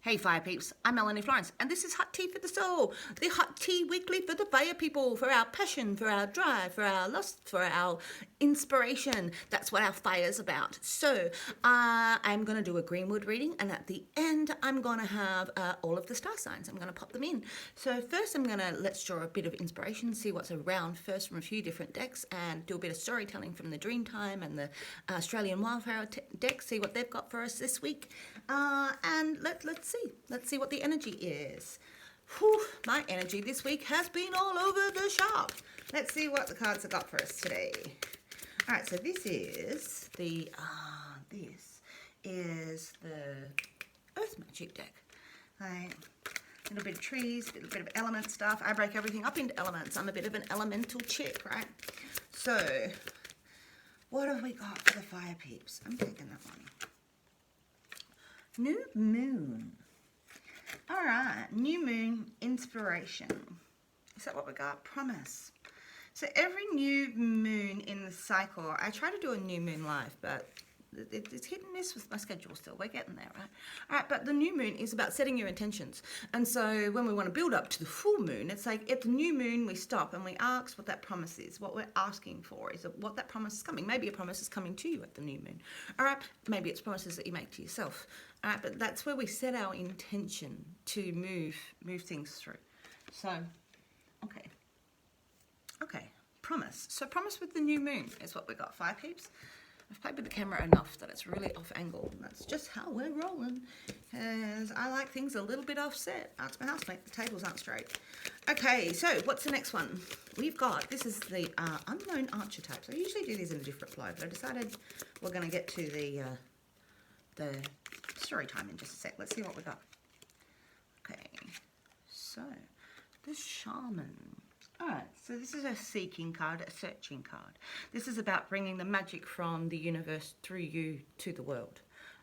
Hey Fire Peeps, I'm Melanie Florence, and this is Hot Tea for the Soul, the Hot Tea Weekly for the Fire People, for our passion, for our drive, for our lust, for our inspiration. That's what our fire's about. So I'm going to do a Greenwood reading, and at the end I'm going to have all of the star signs. I'm going to pop them in. So first I'm going to let's draw a bit of inspiration, see what's around first from a few different decks, and do a bit of storytelling from the Dreamtime and the Australian Wildflower deck, see what they've got for us this week, and let's see what the energy is. Whew, my energy this week has been all over the shop. Let's see what the cards have got for us today. All right, so this is the Earth Magic deck. A little bit of trees, a little bit of element stuff. I break everything up into elements. I'm a bit of an elemental chick, right? So, what have we got for the Fire Peeps? I'm taking that one. New Moon. All right, New Moon inspiration. Is that what we got? Promise. So every new moon in the cycle, I try to do a new moon live, but it's hit and miss with my schedule still. We're getting there, right? All right, but the new moon is about setting your intentions. And so when we want to build up to the full moon, it's like at the new moon, we stop and we ask what that promise is. What we're asking for is what that promise is coming. Maybe a promise is coming to you at the new moon. All right, maybe it's promises that you make to yourself. All right, but that's where we set our intention to move things through. So, okay, promise. So promise with the new moon is what we got, Fire Peeps. I've played with the camera enough that it's really off angle. That's just how we're rolling, because I like things a little bit offset. Ask my housemate, the tables aren't straight. Okay, so what's the next one? We've got, this is the unknown archetypes. I usually do these in a different flow, but I decided we're going to get to the story time in just a sec. Let's see what we got. Okay, so the Shaman. Alright, so this is a seeking card, a searching card. This is about bringing the magic from the universe through you to the world.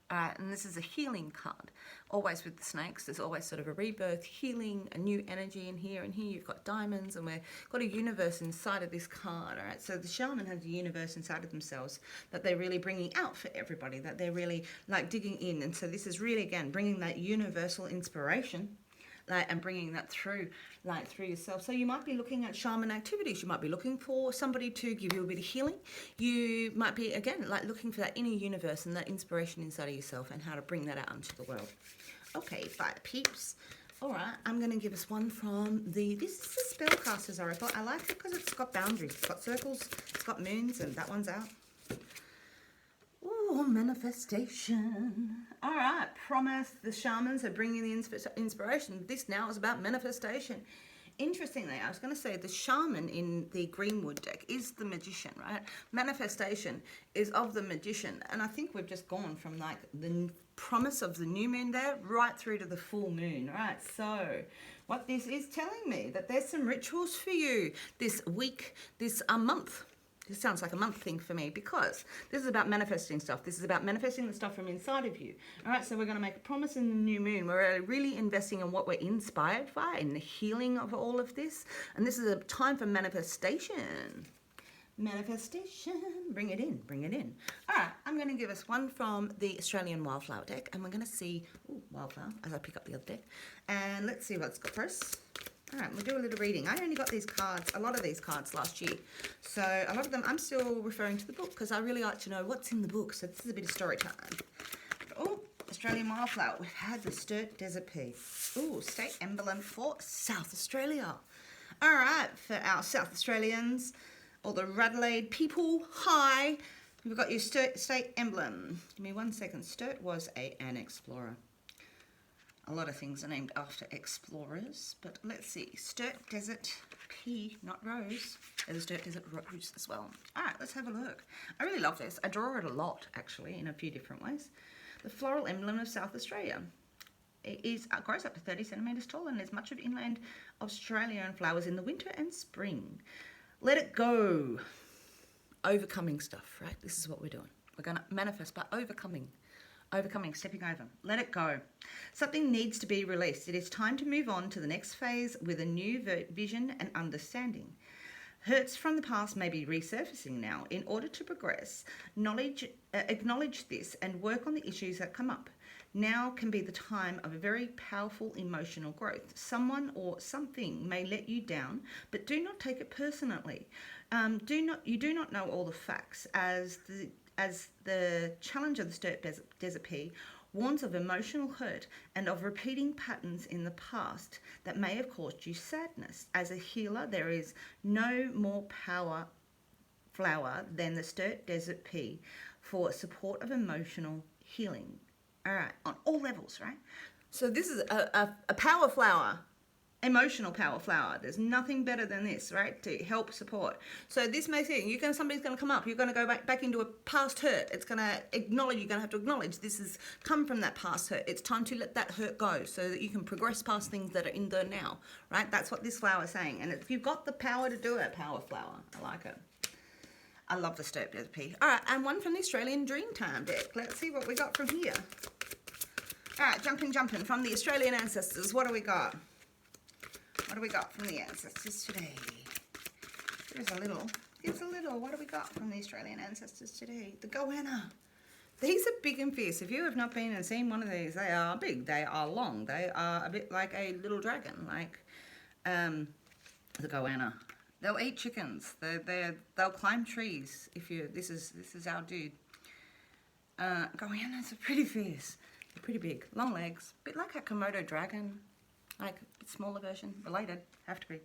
And this is a healing card. Always with the snakes, there's always sort of a rebirth, healing, a new energy in here. And here you've got diamonds, and we've got a universe inside of this card. All right, so the shaman has a universe inside of themselves that they're really bringing out for everybody, that they're really like digging in. And so this is really, again, bringing that universal inspiration, and bringing that through yourself. So you might be looking at shaman activities. You might be looking for somebody to give you a bit of healing. You might be, again, like looking for that inner universe and that inspiration inside of yourself and how to bring that out into the world. Okay, Fire Peeps. All right, I'm going to give us one from this is the Spellcaster's Oracle. I like it because it's got boundaries. It's got circles, it's got moons, and that one's out. Oh, manifestation. All right, promise. The shamans are bringing the inspiration. This now is about manifestation. Interestingly, I was going to say the shaman in the Greenwood deck is the magician, right? Manifestation is of the magician. And I think we've just gone from like the promise of the new moon there right through to the full moon, right? So what this is telling me that there's some rituals for you this week, this month. This sounds like a month thing for me, because this is about manifesting stuff. This is about manifesting the stuff from inside of you. All right, so we're going to make a promise in the new moon. We're really investing in what we're inspired by, in the healing of all of this. And this is a time for manifestation. Manifestation. Bring it in, bring it in. All right, I'm going to give us one from the Australian Wildflower deck, and we're going to see, wildflower, as I pick up the other deck. And let's see what's got for us. All right, we'll do a little reading. I only got these cards, a lot of these cards last year. So a lot of them, I'm still referring to the book because I really like to know what's in the book. So this is a bit of story time. Oh, Australian Wildflower. We've had the Sturt Desert Pea. Oh, state emblem for South Australia. All right, for our South Australians, or the Radelaide people, hi. We've got your Sturt state emblem. Give me 1 second. Sturt was an explorer. A lot of things are named after explorers, but let's see. Sturt Desert Pea, not rose. There's a Sturt Desert Rose as well. All right, let's have a look. I really love this. I draw it a lot, actually, in a few different ways. The floral emblem of South Australia. It grows up to 30 centimetres tall, and there's much of inland Australia and flowers in the winter and spring. Let it go. Overcoming stuff, right? This is what we're doing. We're going to manifest by overcoming, stepping over. Let it go. Something needs to be released. It is time to move on to the next phase with a new vision and understanding. Hurts from the past may be resurfacing now. In order to progress, acknowledge this and work on the issues that come up. Now can be the time of a very powerful emotional growth. Someone or something may let you down, but do not take it personally. You do not know all the facts, as the challenge of the Sturt Desert Pea warns of emotional hurt and of repeating patterns in the past that may have caused you sadness. As a healer, there is no more power flower than the Sturt Desert Pea for support of emotional healing. All right, on all levels, right? So this is a power flower, emotional power flower. There's nothing better than this, right, to help support. So this makes it, somebody's going to come up, you're going to go back into a past hurt. It's going to acknowledge, you're going to have to acknowledge this has come from that past hurt. It's time to let that hurt go so that you can progress past things that are in there now, right? That's what this flower is saying. And if you've got the power to do it, power flower. I like it. I love the Sturt Desert Pea. All right, and one from the Australian Dreamtime deck. Let's see what we got from here. All right, jumping from the Australian ancestors. What do we got? What do we got from the ancestors today? Here's a little. What do we got from the Australian ancestors today? The goanna. These are big and fierce. If you have not been and seen one of these, they are big. They are long. They are a bit like a little dragon, like the goanna. They'll eat chickens. They'll climb trees. This is our dude. Goannas are pretty fierce. They're pretty big, long legs, a bit like a Komodo dragon, like a smaller version. Related, have to be.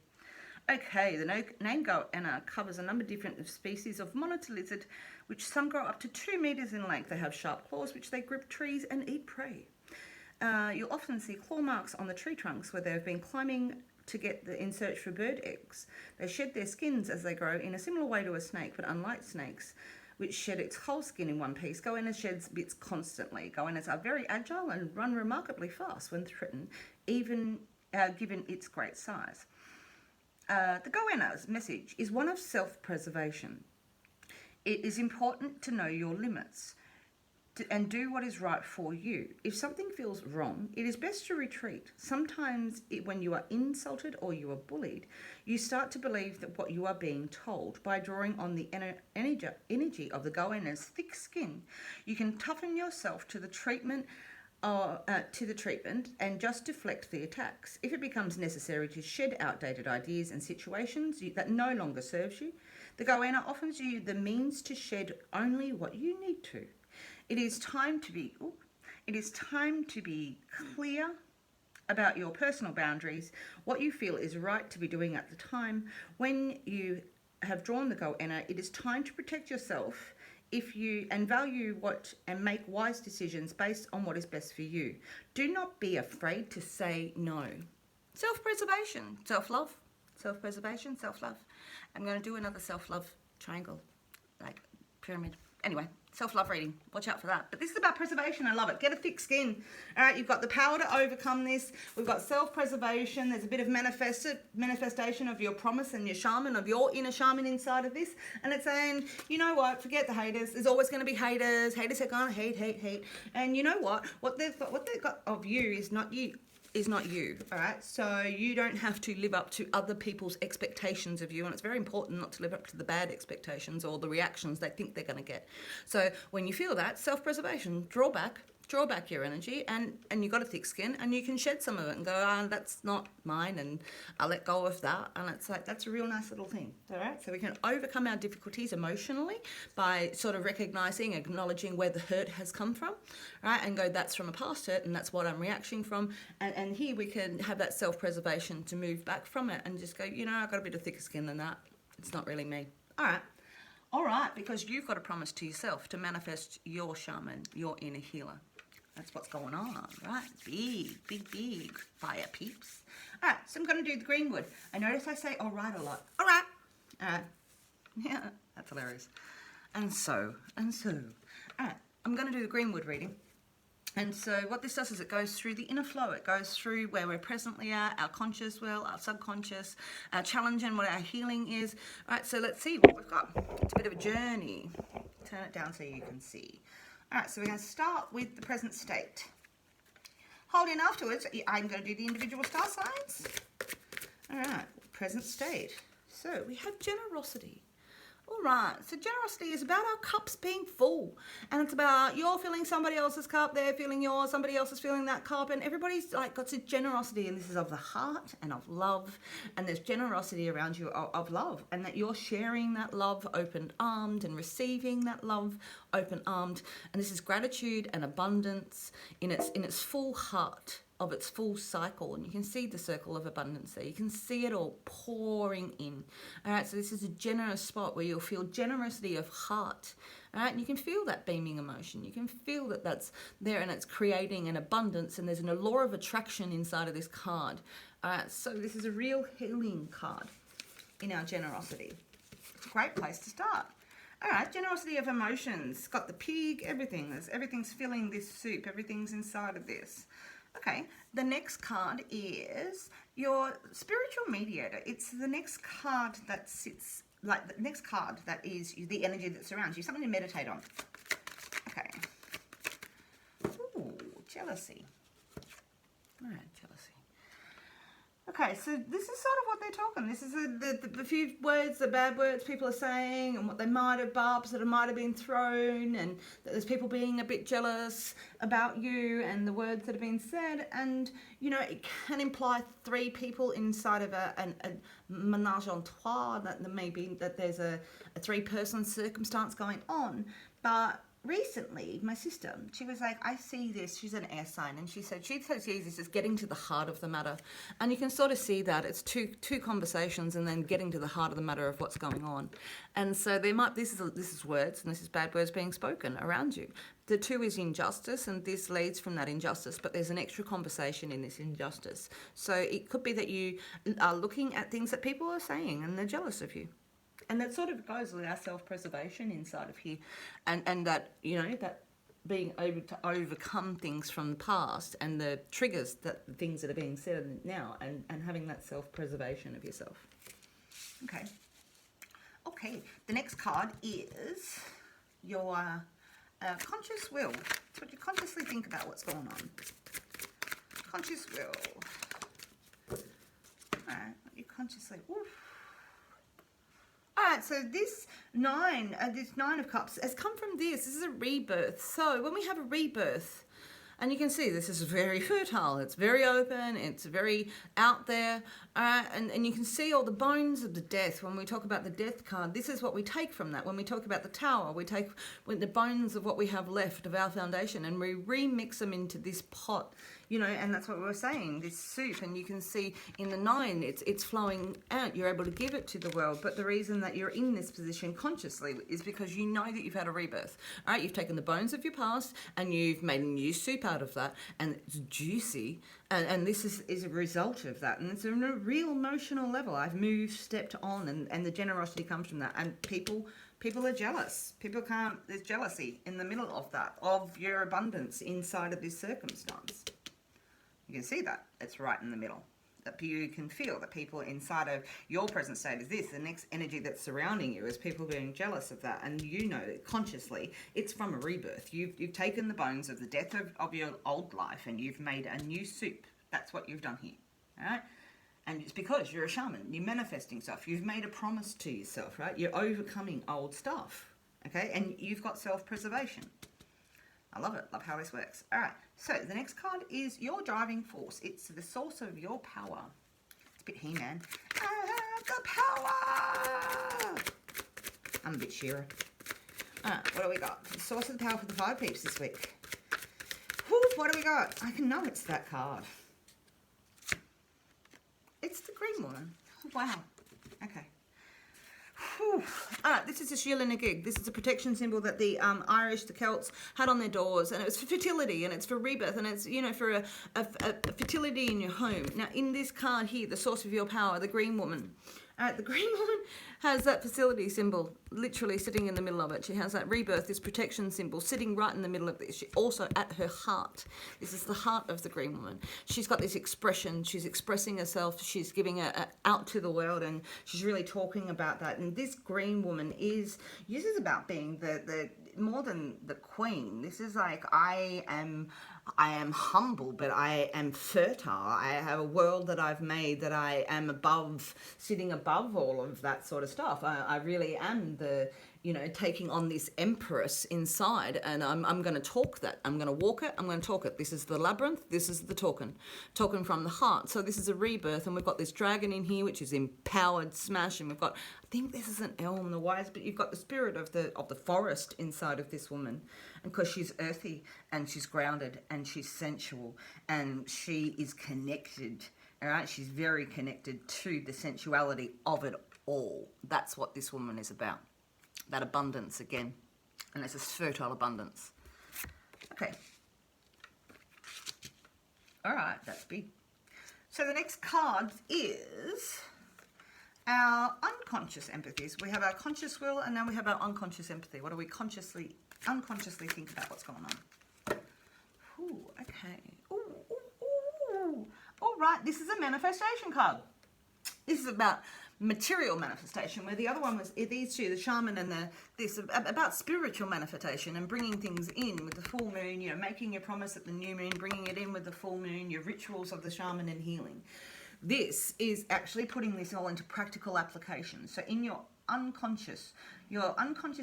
Okay, the name goanna covers a number of different species of monitor lizard, which some grow up to 2 meters in length. They have sharp claws, which they grip trees and eat prey. You'll often see claw marks on the tree trunks where they've been climbing in search for bird eggs. They shed their skins as they grow in a similar way to a snake, but unlike snakes, which shed its whole skin in one piece, goanna sheds bits constantly. Goannas are very agile and run remarkably fast when threatened, even given its great size. The goanna's message is one of self-preservation. It is important to know your limits and do what is right for you. If something feels wrong, it is best to retreat. Sometimes when you are insulted or you are bullied, you start to believe that what you are being told. By drawing on the energy of the goanna's thick skin, you can toughen yourself to the treatment and just deflect the attacks. If it becomes necessary to shed outdated ideas and situations that no longer serves you, the goanna offers you the means to shed only what you need to. It is time to be clear about your personal boundaries, what you feel is right to be doing at the time. When you have drawn the goanna, it is time to protect yourself and value and make wise decisions based on what is best for you. Do not be afraid to say no. Self-preservation, self-love, self-preservation, self-love. I'm going to do another self-love triangle, like pyramid. Anyway, self-love reading. Watch out for that. But this is about preservation. I love it. Get a thick skin. All right, you've got the power to overcome this. We've got self-preservation. There's a bit of manifestation of your promise and your shaman, of your inner shaman inside of this. And it's saying, you know what? Forget the haters. There's always going to be haters. Haters are going to hate. And you know what? What they've got of you is not you. All right, so you don't have to live up to other people's expectations of you, and it's very important not to live up to the bad expectations or the reactions they think they're going to get. So when you feel that, self-preservation, draw back your energy, and you've got a thick skin, and you can shed some of it and go, that's not mine, and I'll let go of that. And it's like, that's a real nice little thing. All right, so we can overcome our difficulties emotionally by sort of recognizing, acknowledging where the hurt has come from, right, and go, that's from a past hurt, and that's what I'm reacting from. And here we can have that self-preservation to move back from it and just go, I've got a bit of thicker skin than that. It's not really me. All right, because you've got a promise to yourself to manifest your shaman, your inner healer. That's what's going on, right? Big fire peeps. All right, so I'm going to do the greenwood. I notice I say all right a lot. All right. Yeah, that's hilarious. And so. All right, I'm going to do the greenwood reading. And so what this does is it goes through the inner flow. It goes through where we're presently at, our conscious will, our subconscious, our challenge and what our healing is. All right, so let's see what we've got. It's a bit of a journey. Turn it down so you can see. All right, so we're going to start with the present state. Hold in afterwards, I'm going to do the individual star signs. All right, present state. So we have generosity. All right, so generosity is about our cups being full, and it's about you're filling somebody else's cup, they're filling yours, somebody else is filling that cup, and everybody's like got some generosity, and this is of the heart and of love, and there's generosity around you of love, and that you're sharing that love open-armed and receiving that love open-armed, and this is gratitude and abundance in its full heart of its full cycle, and you can see the circle of abundance there. You can see it all pouring in. All right, so this is a generous spot where you'll feel generosity of heart. All right, and you can feel that beaming emotion. You can feel that that's there, and it's creating an abundance, and there's a law of attraction inside of this card. All right, so this is a real healing card in our generosity. It's a great place to start. All right, generosity of emotions. Got the pig, everything's filling this soup. Everything's inside of this. Okay, the next card is your spiritual mediator. It's the next card that sits, like the next card that is the energy that surrounds you, something to meditate on. Okay. Ooh, jealousy. All right, jealousy. Okay, so this is sort of what they're talking. This is the few words, the bad words people are saying, and what they might have, barbs that might have been thrown, and that there's people being a bit jealous about you and the words that have been said. And, you know, it can imply three people inside of a menage a trois, that there may be that there's a three-person circumstance going on. But recently, my sister, she was like, I see this, she's an air sign, and she said she sees this as getting to the heart of the matter. And you can sort of see that it's two conversations and then getting to the heart of the matter of what's going on. And so there might, this is words, and this is bad words being spoken around you. The two is injustice, and this leads from that injustice, but there's an extra conversation in this injustice. So it could be that you are looking at things that people are saying and they're jealous of you. And that sort of goes with our self-preservation inside of here, and that, you know, that being able to overcome things from the past and the triggers, that the things that are being said now, and having that self-preservation of yourself. Okay, the next card is your conscious will. It's what you consciously think about what's going on. Conscious will. All right, what you consciously... Oof. All right, so this nine of cups has come from this. This is a rebirth. So when we have a rebirth, and you can see this is very fertile. It's very open. It's very out there. And you can see all the bones of the death. When we talk about the death card, this is what we take from that. When we talk about the tower, we take the bones of what we have left of our foundation, and we remix them into this pot. You know, and that's what we were saying, this soup, and you can see in the 9, it's flowing out. You're able to give it to the world, but the reason that you're in this position consciously is because you know that you've had a rebirth. All right, you've taken the bones of your past, and you've made a new soup out of that, and it's juicy, and this is a result of that, and it's on a real emotional level. I've moved, stepped on, and the generosity comes from that, and people are jealous. There's jealousy in the middle of that, of your abundance inside of this circumstance. You can see that. It's right in the middle. That you can feel that people inside of your present state is this. The next energy that's surrounding you is people being jealous of that. And you know that consciously it's from a rebirth. You've taken the bones of the death of your old life and you've made a new soup. That's what you've done here. All right? And it's because you're a shaman. You're manifesting stuff. You've made a promise to yourself, right? You're overcoming old stuff. Okay? And you've got self-preservation. I love it. Love how this works. All right. So the next card is your driving force. It's the source of your power. It's a bit He-Man. I have the power. I'm a bit She-Ra. All right. What do we got? The source of the power for the Fire Peeps this week. Whew, what do we got? I can know it's that card. It's the green one. Wow. Okay. Whew. All right, this is a shield and a gig. This is a protection symbol that the Irish, the Celts, had on their doors, and it was for fertility, and it's for rebirth, and it's, you know, for a fertility in your home. Now, in this card here, the source of your power, the green woman. All right, the green woman has that fertility symbol literally sitting in the middle of it. She has that rebirth, this protection symbol sitting right in the middle of this. She also at her heart. This is the heart of the green woman. She's got this expression. She's expressing herself. She's giving it out to the world, and she's really talking about that. And this green woman this is about being the more than the queen. This is like, I am I am humble, but I am fertile. I have a world that I've made that I am above, sitting above all of that sort of stuff. I really am the, you know, taking on this empress inside, and I'm going to talk that. I'm going to walk it. I'm going to talk it. This is the labyrinth. This is the token from the heart. So this is a rebirth, and we've got this dragon in here, which is empowered smash, and we've got, I think this is an elm, the wise, but you've got the spirit of the forest inside of this woman, and because she's earthy and she's grounded and she's sensual and she is connected. All right, she's very connected to the sensuality of it all. That's what this woman is about. That abundance again, and it's a fertile abundance. Okay. All right, that's big. So the next card is our unconscious empathies. We have our conscious will, and now we have our unconscious empathy. What do we unconsciously think about what's going on? Ooh, okay. Ooh. All right, this is a manifestation card. This is about material manifestation, where the other one was these two, the shaman and this about spiritual manifestation and bringing things in with the full moon, you know, making your promise at the new moon, bringing it in with the full moon, your rituals of the shaman and healing. This is actually putting this all into practical application. So in your unconscious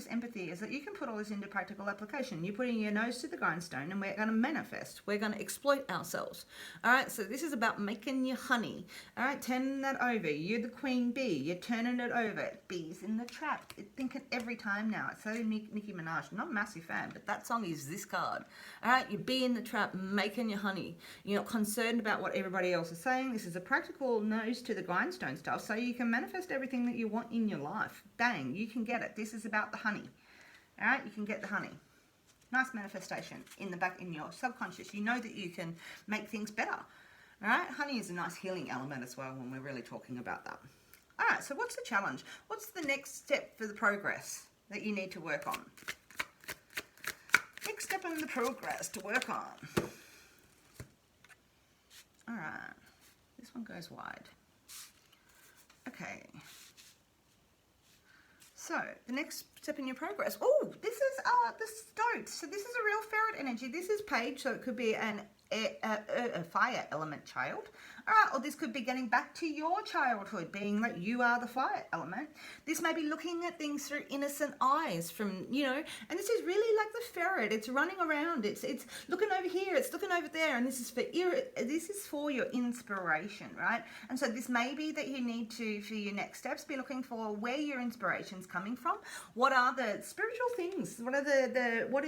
empathy is that you can put all this into practical application. You're putting your nose to the grindstone, and we're going to manifest. We're going to exploit ourselves. All right, so this is about making your honey. All right, turning that over. You're the queen bee. You're turning it over. Bees in the trap. Think it every time now. It's so Nicki Minaj. I'm not a massive fan, but that song is this card. All right, you bee in the trap, making your honey. You're not concerned about what everybody else is saying. This is a practical nose to the grindstone stuff, so you can manifest everything that you want in your life. Bang, you can get it. This is about the honey. All right, you can get the honey. Nice manifestation in your subconscious. You know that you can make things better. All right, honey is a nice healing element as well when we're really talking about that. All right, so what's the challenge? What's the next step for the progress that you need to work on? Next step in the progress to work on. All right, this one goes wide. Okay. So, the next step in your progress. Oh, this is the stoat. So this is a real ferret energy. This is page, so it could be a fire element child. All right, or this could be getting back to your childhood, being that you are the fire element. This may be looking at things through innocent eyes from, you know, and this is really like the ferret. It's running around. It's looking over here. It's looking over there, and this is for your inspiration, right? And so this may be that you need to, for your next steps, be looking for where your inspiration's coming from. What are the spiritual things? What are what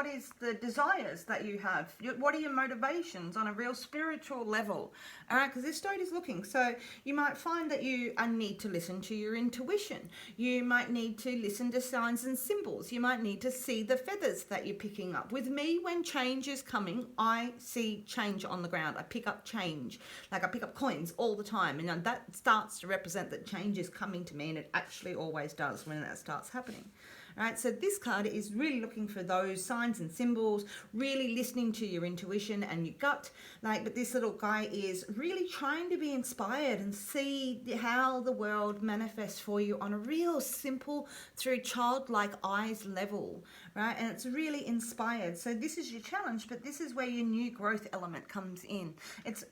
is the desires that you have? What are your motivations on a real spiritual level? All right, because this stoat is looking. So you might find that you need to listen to your intuition. You might need to listen to signs and symbols. You might need to see the feathers that you're picking up. With me, when change is coming, I see change on the ground. I pick up change. Like I pick up coins all the time. And that starts to represent that change is coming to me, and it actually always does when that starts happening. All right, so this card is really looking for those signs and symbols, really listening to your intuition and your gut. But this little guy is really trying to be inspired and see how the world manifests for you on a real simple, through childlike eyes level, right? And it's really inspired. So this is your challenge, but this is where your new growth element comes in. It's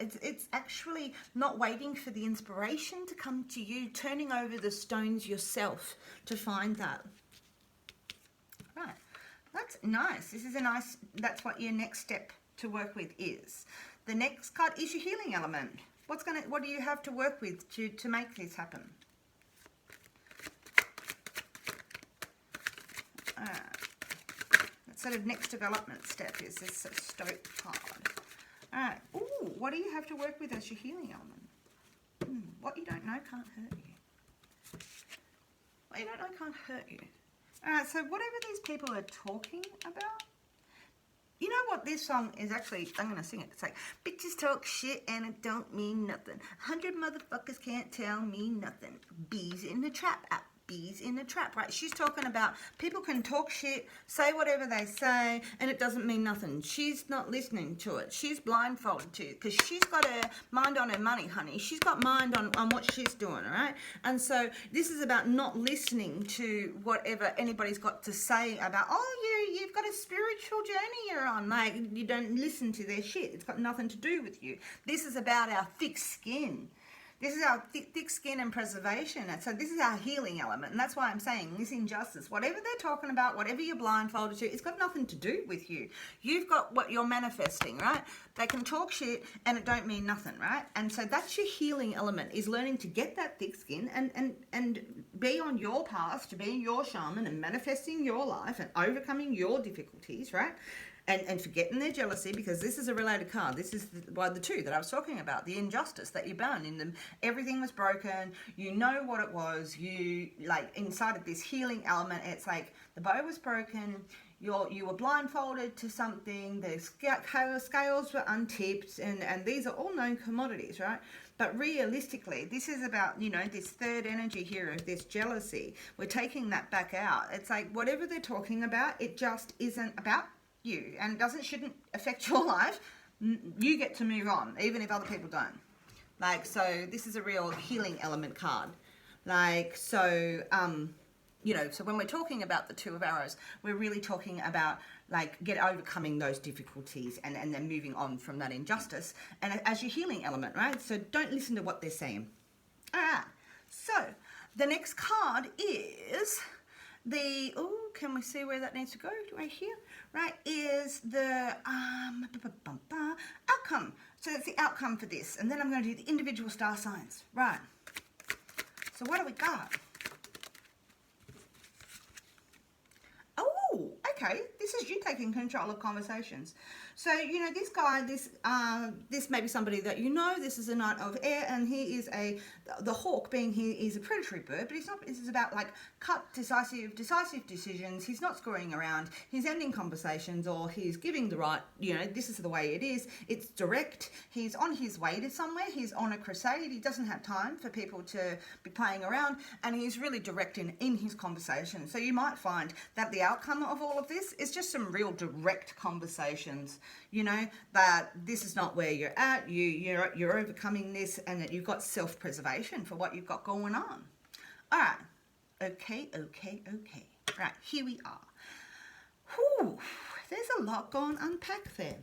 actually not waiting for the inspiration to come to you, turning over the stones yourself to find that. Right, that's nice. This is that's what your next step to work with is. The next card is your healing element. What do you have to work with to make this happen? That sort of next development step is this stoat card. All right. Ooh, what do you have to work with as your healing element? What you don't know can't hurt you. What you don't know can't hurt you. All right, so whatever these people are talking about, you know what this song is actually, I'm going to sing it. It's like, bitches talk shit and it don't mean nothing. 100 motherfuckers can't tell me nothing. Bees in the trap, bees in a trap, right? She's talking about people can talk shit, say whatever they say, and it doesn't mean nothing. She's not listening to it. She's blindfolded to it because she's got her mind on her money, honey. She's got mind on what she's doing, all right? And so this is about not listening to whatever anybody's got to say about, oh, you've got a spiritual journey you're on. Like, you don't listen to their shit. It's got nothing to do with you. This is about our thick skin. This is our thick skin and preservation. And so this is our healing element. And that's why I'm saying this injustice, whatever they're talking about, whatever you're blindfolded to, it's got nothing to do with you. You've got what you're manifesting, right? They can talk shit and it don't mean nothing, right? And so that's your healing element, is learning to get that thick skin and be on your path to being your shaman and manifesting your life and overcoming your difficulties, right? And forgetting their jealousy, because this is a related card. This is the two that I was talking about, the injustice that you bound in them. Everything was broken. You know what it was. You, like, inside of this healing element, it's like the bow was broken. You were blindfolded to something. The scales were untipped, and these are all known commodities, right? But realistically, this is about, you know, this third energy here of this jealousy. We're taking that back out. It's like whatever they're talking about, it just isn't about you, and it shouldn't affect your life. You get to move on, even if other people don't. Like, so this is a real healing element card. Like, so, you know, so when we're talking about the Two of Arrows, we're really talking about, like, overcoming those difficulties and then moving on from that injustice, and as your healing element, right? So don't listen to what they're saying. All right, so the next card is the, oh, can we see where that needs to go? Right here, right, is the outcome. So that's the outcome for this. And then I'm going to do the individual star signs. Right. So what do we got? Oh, okay. This is you taking control of conversations. So, you know, this guy, this may be somebody that you know. This is a Knight of Air, and he is the hawk being, he is a predatory bird, but he's not. This is about, like, decisive decisions. He's not screwing around. He's ending conversations, or he's giving the right, you know, this is the way it is. It's direct. He's on his way to somewhere. He's on a crusade. He doesn't have time for people to be playing around, and he's really direct in his conversation. So you might find that the outcome of all of this is just some real direct conversations. You know, that this is not where you're at. You're overcoming this, and that you've got self-preservation for what you've got going on. All right. Okay. Right, here we are. Whew, there's a lot going to unpack there.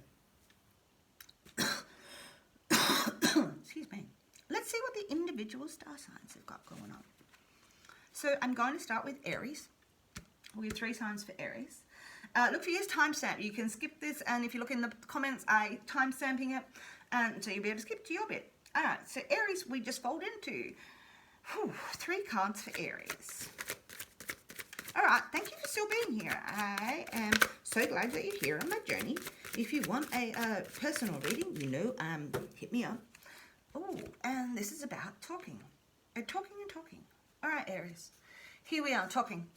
Excuse me. Let's see what the individual star signs have got going on. So I'm going to start with Aries. We have 3 signs for Aries. Look for your timestamp. You can skip this, and if you look in the comments, I timestamping it, and so you'll be able to skip to your bit. All right, so Aries, we just fold into 3 cards for Aries. All right, thank you for still being here. I am so glad that you're here on my journey. If you want a personal reading, you know, hit me up. Oh, and this is about talking. Talking. All right, Aries. Here we are, talking.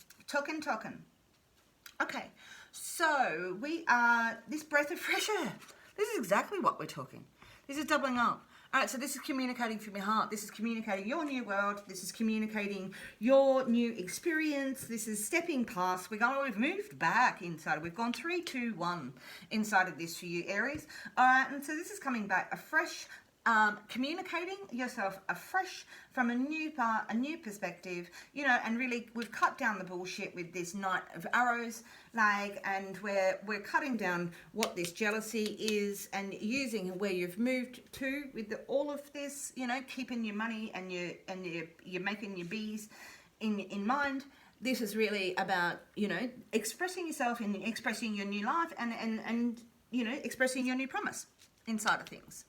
Okay, so we are, this breath of fresh air. This is exactly what we're talking. This is doubling up. All right, so this is communicating from your heart. This is communicating your new world. This is communicating your new experience. This is stepping past. We've moved back inside. We've gone 3, 2, 1 inside of this for you, Aries. All right, and so this is coming back afresh. Communicating yourself afresh from a new part, a new perspective, you know, and really we've cut down the bullshit with this Knight of Arrows, like, and we're cutting down what this jealousy is, and using where you've moved to with all of this, you know, keeping your money and you're making your bees in mind. This is really about, you know, expressing yourself and expressing your new life and you know, expressing your new promise inside of things.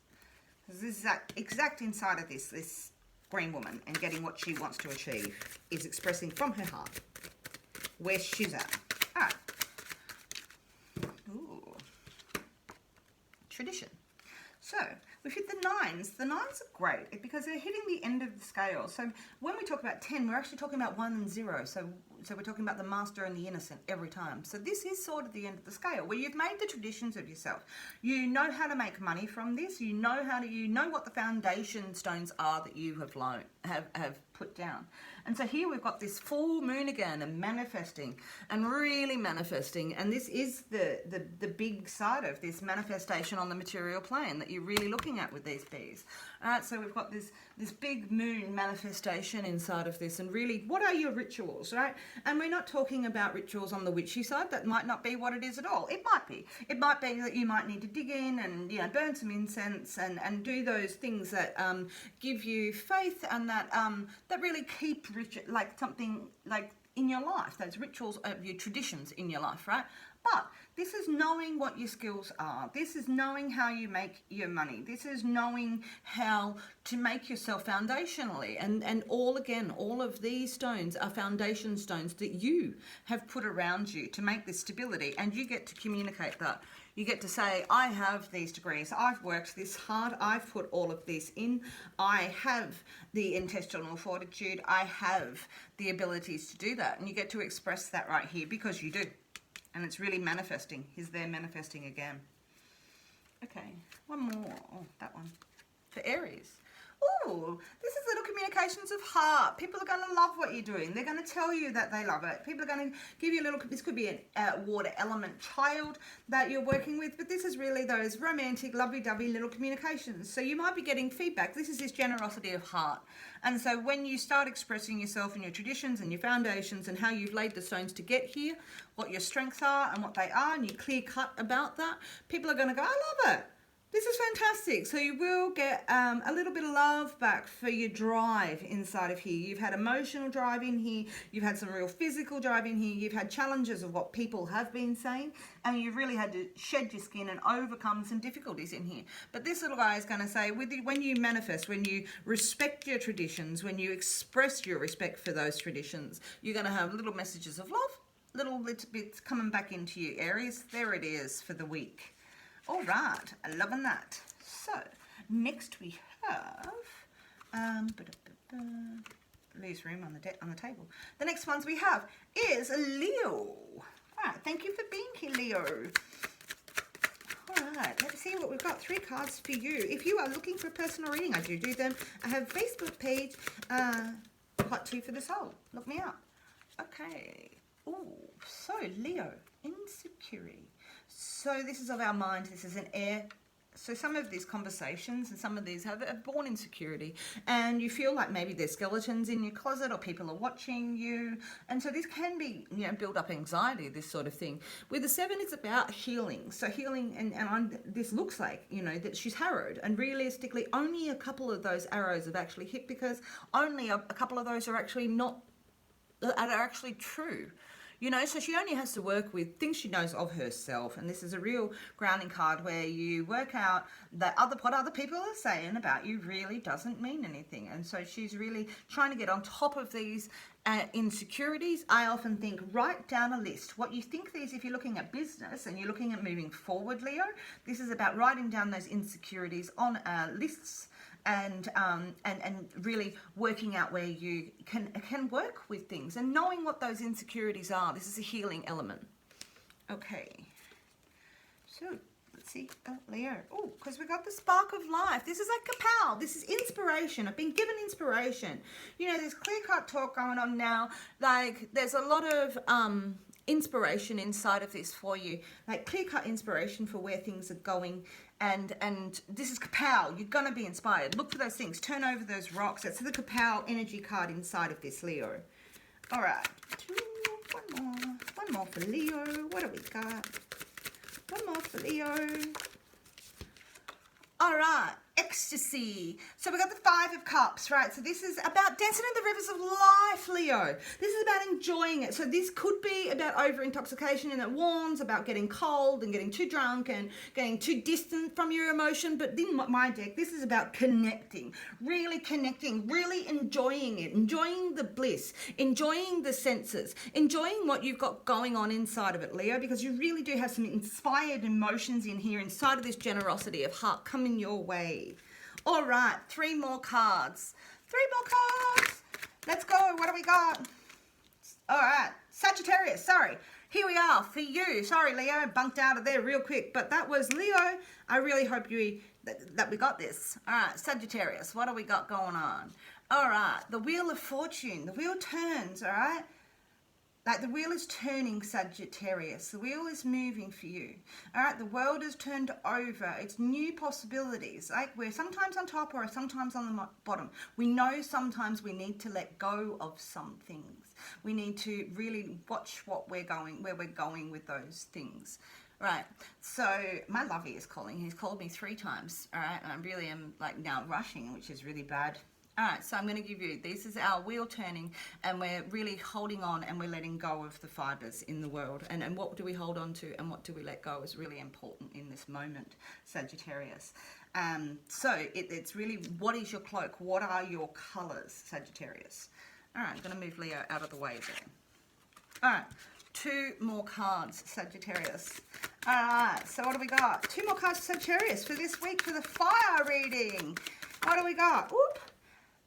This is exact inside of this green woman, and getting what she wants to achieve is expressing from her heart where she's at. All right. Ooh. Tradition. So we've hit the 9s. The 9s are great because they're hitting the end of the scale. So when we talk about 10, we're actually talking about 1 and 0. So So we're talking about the master and the innocent every time. So this is sort of the end of the scale, where you've made the traditions of yourself. You know how to make money from this. You know what the foundation stones are that you have put down. And so here we've got this full moon again, and manifesting, and really manifesting. And this is the big side of this manifestation on the material plane that you're really looking at with these bees. All right, so we've got this big moon manifestation inside of this. And really, what are your rituals, right? And we're not talking about rituals on the witchy side. That might not be what it is at all. It might be. It might be that you might need to dig in and, you know, burn some incense and do those things that give you faith, and that really keep like something like in your life, those rituals of your traditions in your life, right? But this is knowing what your skills are. This is knowing how you make your money. This is knowing how to make yourself foundationally. And all of these stones are foundation stones that you have put around you to make this stability. And you get to communicate that. You get to say, I have these degrees, I've worked this hard, I've put all of this in, I have the intestinal fortitude, I have the abilities to do that. And you get to express that right here, because you do. And it's really manifesting. He's there manifesting again. Okay, one more. Oh, that one. For Aries. Oh, this is little communications of heart. People are going to love what you're doing. They're going to tell you that they love it. People are going to give you a little, this could be a water element child that you're working with, but this is really those romantic, lovey-dovey little communications. So you might be getting feedback. This is this generosity of heart. And so when you start expressing yourself and your traditions and your foundations and how you've laid the stones to get here, what your strengths are and what they are, and you're clear cut about that, people are going to go, I love it. This is fantastic. So you will get a little bit of love back for your drive inside of here. You've had emotional drive in here. You've had some real physical drive in here. You've had challenges of what people have been saying, and you've really had to shed your skin and overcome some difficulties in here. But this little guy is going to say, when you manifest, when you respect your traditions, when you express your respect for those traditions, you're going to have little messages of love, little bits coming back into you, Aries. There it is for the week. All right, I'm loving that. So next we have lose room on the table. The next ones we have is Leo. All right, thank you for being here, Leo. All right, let's see what we've got. 3 cards for you. If you are looking for a personal reading, I do them. I have a Facebook page, Hot Tea for the Soul. Look me up. Okay. Oh, so Leo, insecurity. So this is of our mind. This is an air. So some of these conversations and some of these have born insecurity, and you feel like maybe there's skeletons in your closet or people are watching you. And so this can be, you know, build up anxiety, this sort of thing. With the 7, it's about healing. So healing, and this looks like, you know, that she's harrowed, and realistically only a couple of those arrows have actually hit, because only a couple of those are actually true. You know, so she only has to work with things she knows of herself. And this is a real grounding card where you work out that what other people are saying about you really doesn't mean anything. And so she's really trying to get on top of these insecurities. I often think, write down a list. What you think these, if you're looking at business and you're looking at moving forward, Leo, this is about writing down those insecurities on lists. And really working out where you can work with things and knowing what those insecurities are. This is a healing element. Okay. So let's see, Leo. Oh, because we got the spark of life. This is like kapow. This is inspiration. I've been given inspiration. You know, there's clear-cut talk going on now. Like, there's a lot of inspiration inside of this for you, like clear-cut inspiration for where things are going. And this is kapow. You're gonna be inspired. Look for those things. Turn over those rocks. That's the kapow energy card inside of this, Leo. All right, one more for Leo. What do we got? One more for Leo. All right, ecstasy. So we got the 5 of Cups, right? So this is about dancing in the rivers of life, Leo. This is about enjoying it. So this could be about over-intoxication, and it warns about getting cold and getting too drunk and getting too distant from your emotion. But in my deck, this is about connecting, really enjoying it, enjoying the bliss, enjoying the senses, enjoying what you've got going on inside of it, Leo, because you really do have some inspired emotions in here inside of this generosity of heart coming your way. All right, 3 more cards. 3 more cards. Let's go. What do we got? All right, Sagittarius, sorry. Here we are for you. Sorry, Leo, I bunked out of there real quick, but that was Leo. I really hope that we got this. All right, Sagittarius, what do we got going on? All right, the Wheel of Fortune. The wheel turns, all right? Like the wheel is turning, Sagittarius. The wheel is moving for you. All right, the world has turned over. It's new possibilities. Like we're sometimes on top or sometimes on the bottom. We know sometimes we need to let go of some things. We need to really watch where we're going with those things. Right, so my lovey is calling. He's called me 3 times. All right, and I really am like now rushing, which is really bad. All right, so I'm going to give you, this is our wheel turning, and we're really holding on and we're letting go of the fibers in the world. And what do we hold on to and what do we let go is really important in this moment, Sagittarius. So it's really, what is your cloak? What are your colors, Sagittarius? All right, I'm going to move Leo out of the way there. All right, 2 more cards, Sagittarius. All right, so what do we got? 2 more cards, Sagittarius, for this week for the fire reading. What do we got? Whoop.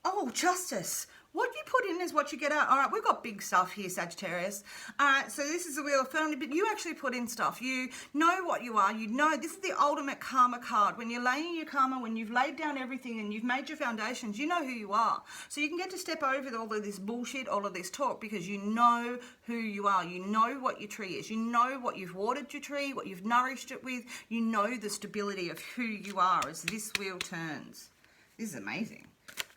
Oh, Justice. What you put in is what you get out. All right, we've got big stuff here, Sagittarius. All right, so this is the Wheel of Family, but you actually put in stuff. You know what you are. You know this is the ultimate karma card. When you're laying your karma, when you've laid down everything and you've made your foundations, you know who you are. So you can get to step over all of this bullshit, all of this talk, because you know who you are. You know what your tree is. You know what you've watered your tree, what you've nourished it with. You know the stability of who you are as this wheel turns. This is amazing.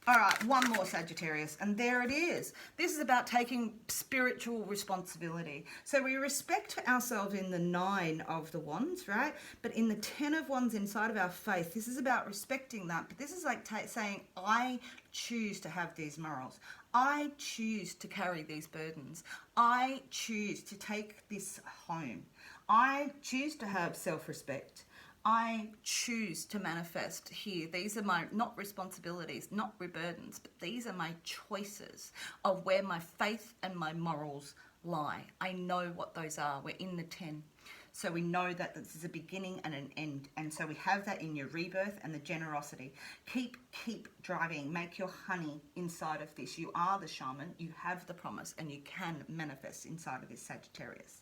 All right, 1 more, Sagittarius, and there it is. This is about taking spiritual responsibility. So we respect ourselves in the 9 of the Wands, right? But in the 10 of Wands inside of our faith, this is about respecting that. But this is like saying, I choose to have these morals. I choose to carry these burdens. I choose to take this home. I choose to have self-respect. I choose to manifest here. These are my, not responsibilities, not burdens, but these are my choices of where my faith and my morals lie. I know what those are. We're in the 10. So we know that this is a beginning and an end. And so we have that in your rebirth and the generosity. Keep driving. Make your honey inside of this. You are the shaman. You have the promise and you can manifest inside of this, Sagittarius.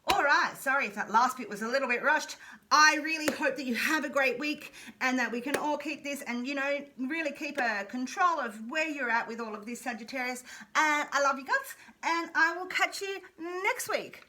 All right, sorry if that last bit was a little bit rushed. I really hope that you have a great week and that we can all keep this and, you know, really keep a control of where you're at with all of this, Sagittarius. And I love you guys, and I will catch you next week.